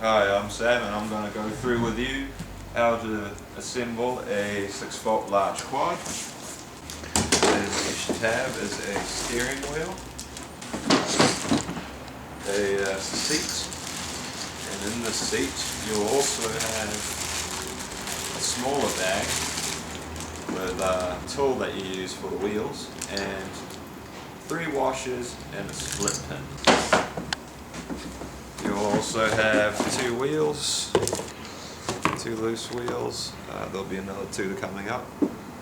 Hi, I'm Sam and I'm going to go through with you how to assemble a 6-volt large quad. What you should have is a steering wheel, a seat, and in the seat you'll also have a smaller bag with a tool that you use for the wheels and 3 washers and a split pin. You'll also have 2 wheels, 2 loose wheels. There'll be another 2 coming up.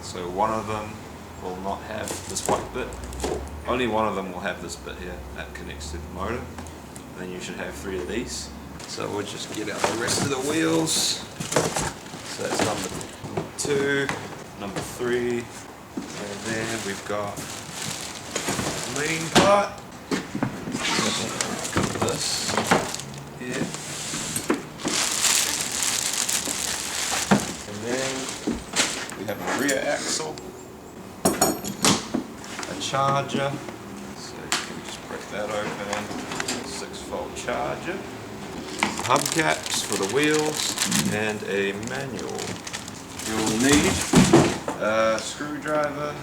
So one of them will not have this white bit. Only one of them will have this bit here that connects to the motor. And then you should have 3 of these. So we'll just get out the rest of the wheels. So that's number 2, number 3, and then we've got the main part. Got this. Here. And then we have a rear axle, a charger, so you can just break that open, 6-volt charger, hubcaps for the wheels, and a manual. You'll need a screwdriver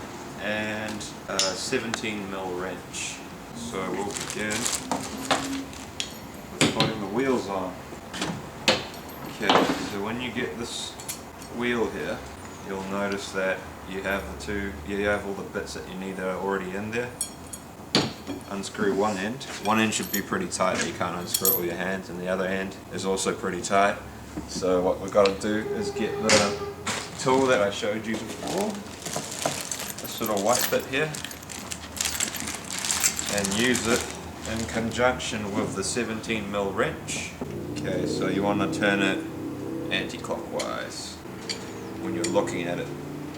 and a 17mm wrench. So we'll begin putting the wheels on. Okay, so when you get this wheel here, you'll notice that you have all the bits that you need that are already in there. Unscrew one end. One end should be pretty tight, you can't unscrew it with your hands, and the other end is also pretty tight. So what we've got to do is get the tool that I showed you before, this sort of white bit here, and use it in conjunction with the 17mm wrench. Okay, so you want to turn it anti-clockwise when you're looking at it,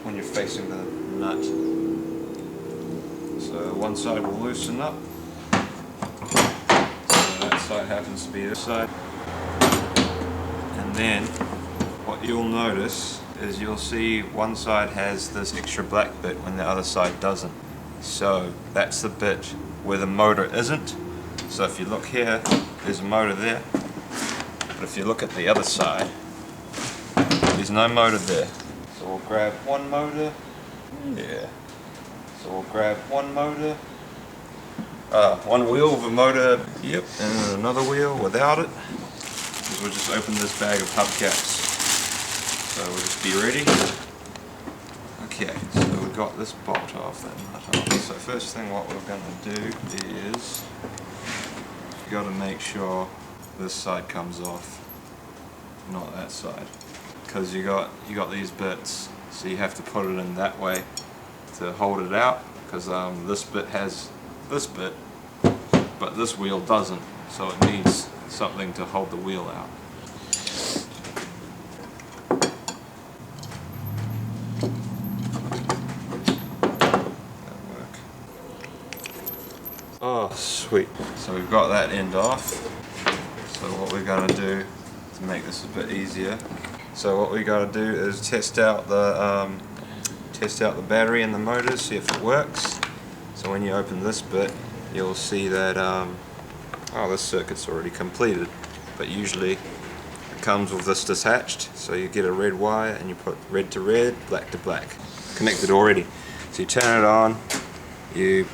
when you're facing the nut. So one side will loosen up, so that side happens to be this side. And then what you'll notice is you'll see one side has this extra black bit when the other side doesn't. So that's the bit where the motor isn't. So if you look here, there's a motor there, but if you look at the other side, there's no motor there. So we'll grab one motor, so we'll grab one motor, one wheel with a motor, yep, and then another wheel without it. So we'll just open this bag of hubcaps. So we'll just be ready. Okay, so we've got this bolt off, that nut off. So first thing what we're going to do is you got to make sure this side comes off, not that side, because you got these bits, so you have to put it in that way to hold it out, because this bit has this bit, but this wheel doesn't, so it needs something to hold the wheel out. Oh, sweet. So we've got that end off. So what we're going to do to make this a bit easier, so what we got to do is test out the battery and the motors, see if it works. So when you open this bit, you'll see that oh, this circuit's already completed, but usually it comes with this detached. So you get a red wire and you put red to red, black to black, connected already. So you turn it on, you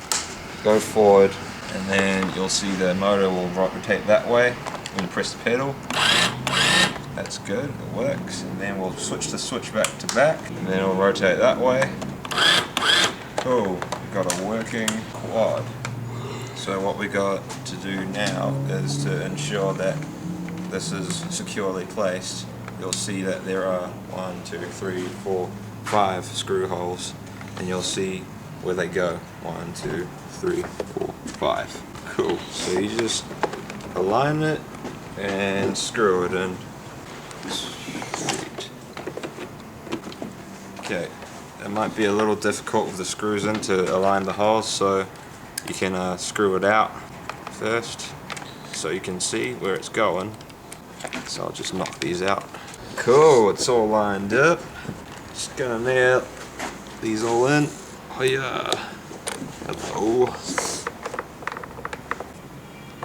go forward, and then you'll see the motor will rotate that way when you press the pedal. That's good, it works. And then we'll switch the switch back to back, and then it'll rotate that way. Cool, we've got a working quad. So what we got to do now is to ensure that this is securely placed. You'll see that there are 1, 2, 3, 4, 5 screw holes, and you'll see where they go. 1, 2, 3, 4, 5. Cool. So you just align it and screw it in. Sweet. Okay. It might be a little difficult with the screws in to align the holes, so you can screw it out first so you can see where it's going. So I'll just knock these out. Cool, it's all lined up. Just gonna nail these all in. Oh yeah. Hello.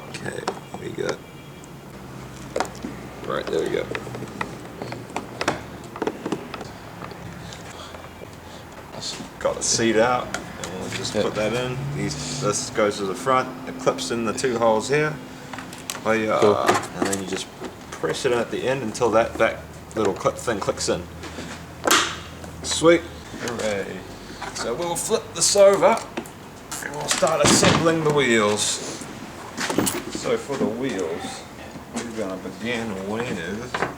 Okay, we got Right, there we go. Got the seat out, and we'll just put that in. This goes to the front, it clips in the 2 holes here. Cool. And then you just press it in at the end until that little clip thing clicks in. Sweet. Hooray. So we'll flip this over and we'll start assembling the wheels. So for the wheels, we're going to begin with,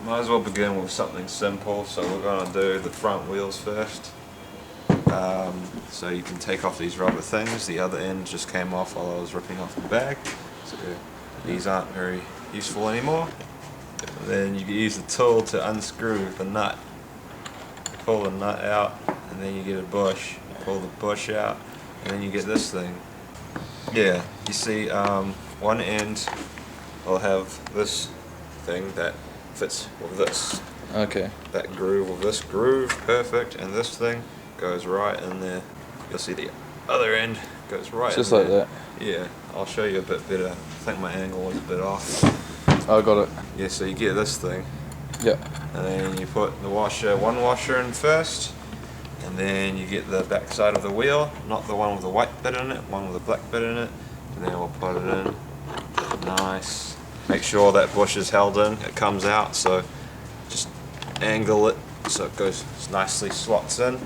might as well begin with something simple. So we're going to do the front wheels first. So you can take off these rubber things. The other end just came off while I was ripping off the bag. So these aren't very useful anymore. And then you can use the tool to unscrew the nut. Pull the nut out, and then you get a bush. Pull the bush out, and then you get this thing. Yeah, you see, one end will have this thing that fits with this. Okay. That groove with this groove, perfect, and this thing goes right in there. You'll see the other end goes right Just in like there. that? Yeah, I'll show you a bit better. I think my angle was a bit off. I got it. Yeah, so you get this thing. Yeah. And then you put the one washer in first, and then you get the back side of the wheel, not the one with the white bit in it, one with the black bit in it, and then we'll put it in. Nice. Make sure that bush is held in, it comes out, so just angle it so it goes nicely, slots in.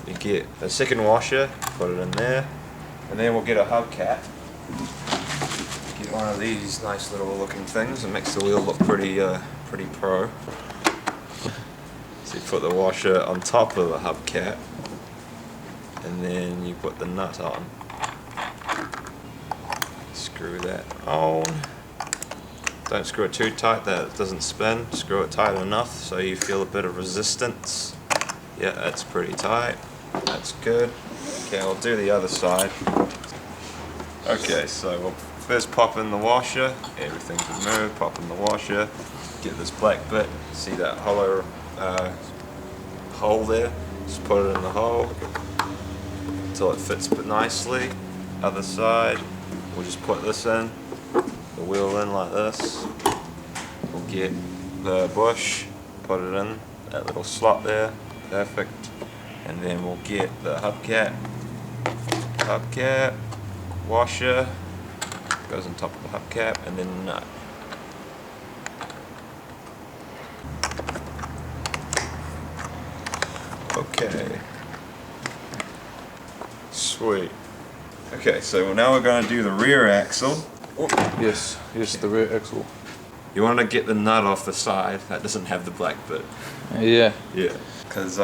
You get a second washer, put it in there, and then we'll get a hubcap. Get one of these nice little looking things. It makes the wheel look pretty pro. So you put the washer on top of the hubcap, and then you put the nut on. Screw that on. Don't screw it too tight that it doesn't spin. Screw it tight enough so you feel a bit of resistance. Yeah, that's pretty tight. That's good. Okay, I'll do the other side. Okay, so we'll first pop in the washer. Everything's removed. Pop in the washer. Get this black bit. See that hollow hole there? Just put it in the hole until it fits nicely. Other side, we'll just put this in. The wheel in like this. We'll get the bush. Put it in that little slot there. Perfect. And then we'll get the hubcap, washer, goes on top of the hubcap, and then the nut. Okay. Sweet. Okay, so now we're going to do the rear axle. Yes, the rear axle. You want to get the nut off the side that doesn't have the black bit. Yeah. Yeah. Because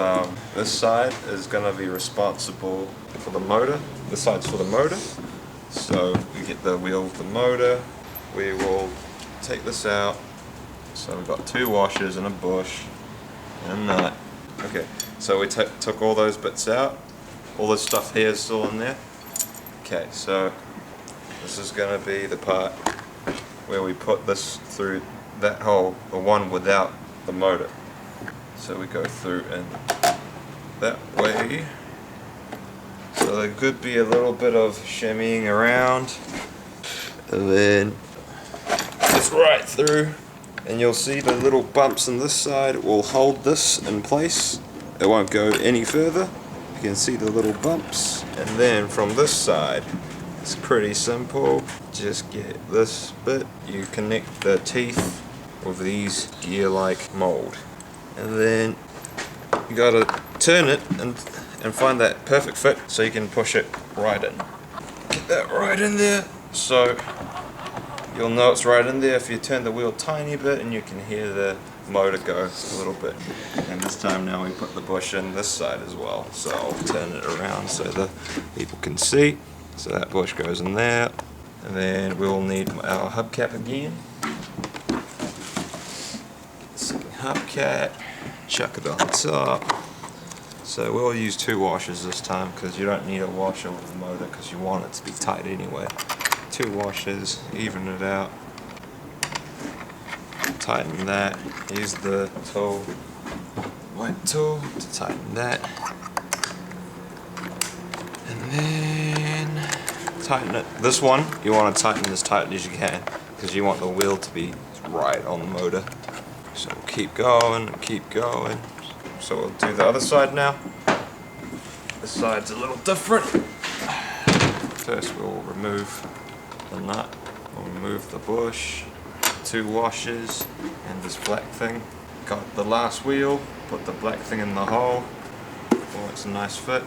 this side is going to be responsible for the motor. This side's for the motor. So we get the wheel with the motor. We will take this out. So we've got 2 washers and a bush and a nut. Okay, so we took all those bits out. All this stuff here is still in there. Okay, so this is going to be the part where we put this through that hole, the one without the motor. So we go through and that way. So there could be a little bit of shimmying around, and then it's right through, and you'll see the little bumps on this side will hold this in place. It won't go any further. You can see the little bumps. And then from this side, it's pretty simple. Just get this bit. You connect the teeth with these gear-like mold. And then you gotta turn it and find that perfect fit so you can push it right in. Get that right in there. So you'll know it's right in there if you turn the wheel a tiny bit, and you can hear the motor go a little bit. And this time now we put the bush in this side as well. So I'll turn it around so the people can see. So that bush goes in there. And then we'll need our hubcap again. Second hubcap. Chuck it on top. So we'll use 2 washers this time because you don't need a washer with the motor because you want it to be tight anyway. 2 washers, even it out. Tighten that. Use the tool, white tool, to tighten that. And then tighten it. This one, you want to tighten as tight as you can because you want the wheel to be right on the motor. So we'll keep going and keep going. So we'll do the other side now. This side's a little different. First we'll remove the nut, we'll remove the bush, 2 washers, and this black thing. Got the last wheel, put the black thing in the hole. Oh, it's a nice fit.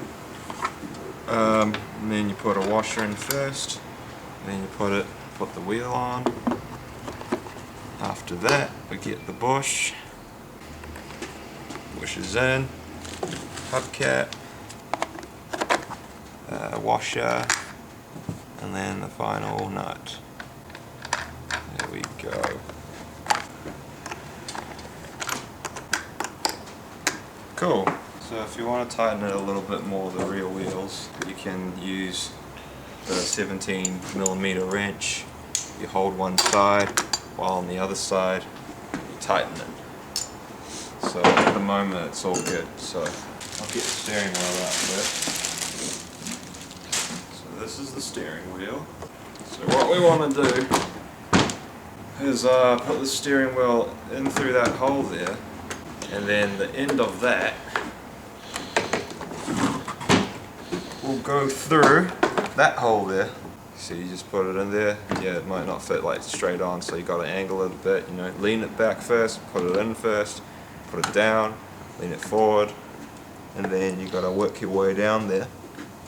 And then you put a washer in first, then you put the wheel on. After that, we get the bush. Bush is in, hubcap, washer, and then the final nut. There we go. Cool. So if you want to tighten it a little bit more, the rear wheels, you can use the 17mm wrench. You hold one side, while on the other side you tighten it. So at the moment it's all good. So I'll get the steering wheel out first. So this is the steering wheel. So what we want to do is put the steering wheel in through that hole there, and then the end of that will go through that hole there. So you just put it in there. Yeah, it might not fit like straight on, so you got to angle it a bit, you know, lean it back first, put it in first, put it down, lean it forward, and then you got to work your way down there.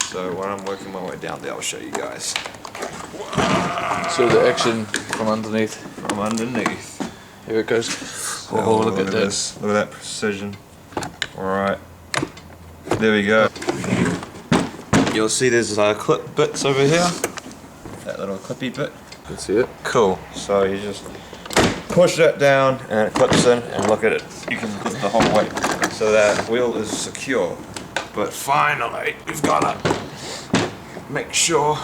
So when I'm working my way down there, I'll show you guys. So the action from underneath. From underneath. Here it goes. So Oh, look at this. Look at that precision. Alright. There we go. You'll see there's clip bits over here. That little clippy bit. Can see it. Cool. So you just push that down and it clips in, and look at it. You can clip the whole way. So that wheel is secure. But finally, we've got to make sure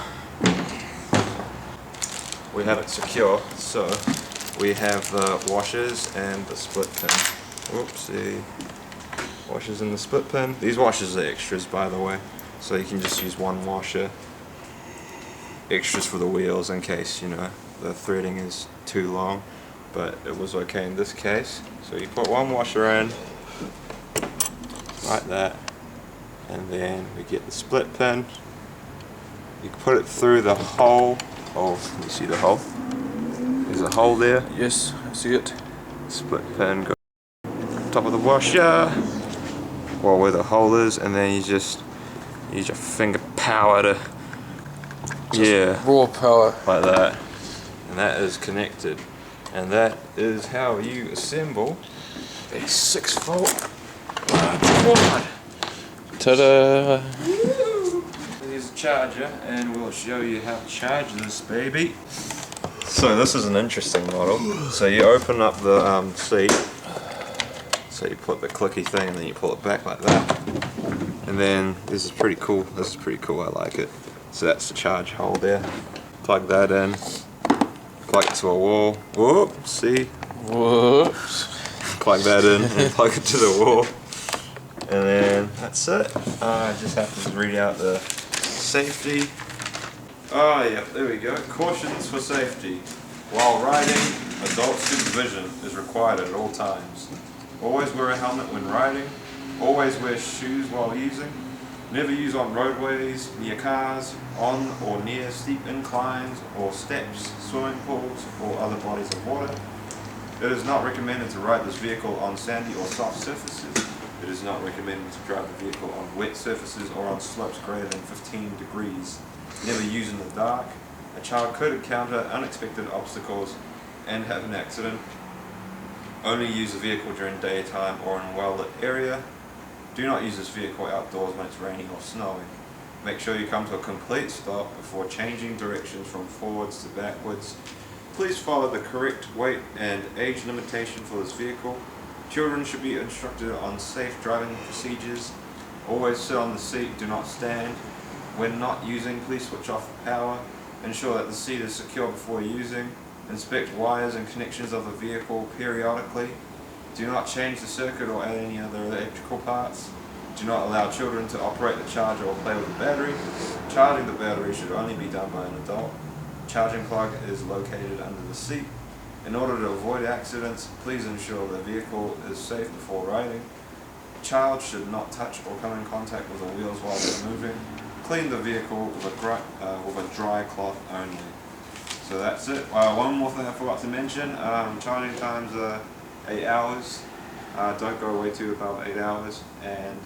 we have it secure. So we have the washers and the split pin. Whoopsie. Washers and the split pin. These washers are extras, by the way. So you can just use one washer. Extras for the wheels in case, you know, the threading is too long. But it was okay in this case. So you put one washer in, like that. And then we get the split pin. You can put it through the hole. Oh, you see the hole? There's a hole there. Yes, I see it. Split pin goes on top of the washer, well, where the hole is, and then you just use your finger power to, yeah, Raw power. like that. And that is connected. And that is how you assemble a 6-volt quad. Ta-da! Here's a charger, and we'll show you how to charge this baby. So this is an interesting model. So you open up the seat, so you put the clicky thing and then you pull it back like that. And then this is pretty cool. This is pretty cool, I like it. So that's the charge hole there. Plug that in, plug it to a wall. Whoop, see? Whoops. Plug that in and plug it to the wall. And then that's it. I just have to read out the safety. Oh yeah, there we go. Cautions for safety. While riding, adult supervision is required at all times. Always wear a helmet when riding. Always wear shoes while using. Never use on roadways, near cars, on or near steep inclines or steps, swimming pools or other bodies of water. It is not recommended to ride this vehicle on sandy or soft surfaces. It is not recommended to drive the vehicle on wet surfaces or on slopes greater than 15 degrees. Never use in the dark. A child could encounter unexpected obstacles and have an accident. Only use the vehicle during daytime or in a well-lit area. Do not use this vehicle outdoors when it's raining or snowing. Make sure you come to a complete stop before changing directions from forwards to backwards. Please follow the correct weight and age limitation for this vehicle. Children should be instructed on safe driving procedures. Always sit on the seat, do not stand. When not using, please switch off the power. Ensure that the seat is secure before using. Inspect wires and connections of the vehicle periodically. Do not change the circuit or add any other electrical parts. Do not allow children to operate the charger or play with the battery. Charging the battery should only be done by an adult. Charging plug is located under the seat. In order to avoid accidents, please ensure the vehicle is safe before riding. Child should not touch or come in contact with the wheels while they're moving. Clean the vehicle with a dry cloth only. So that's it. One more thing I forgot to mention, charging times are 8 hours. Don't go way too above 8 hours, and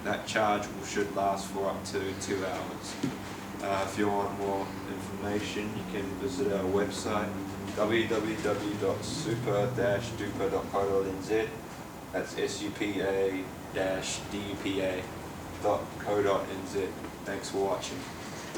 that charge should last for up to 2 hours. If you want more information, you can visit our website www.super-duper.co.nz. That's supa-dupa.co.nz. Thanks for watching.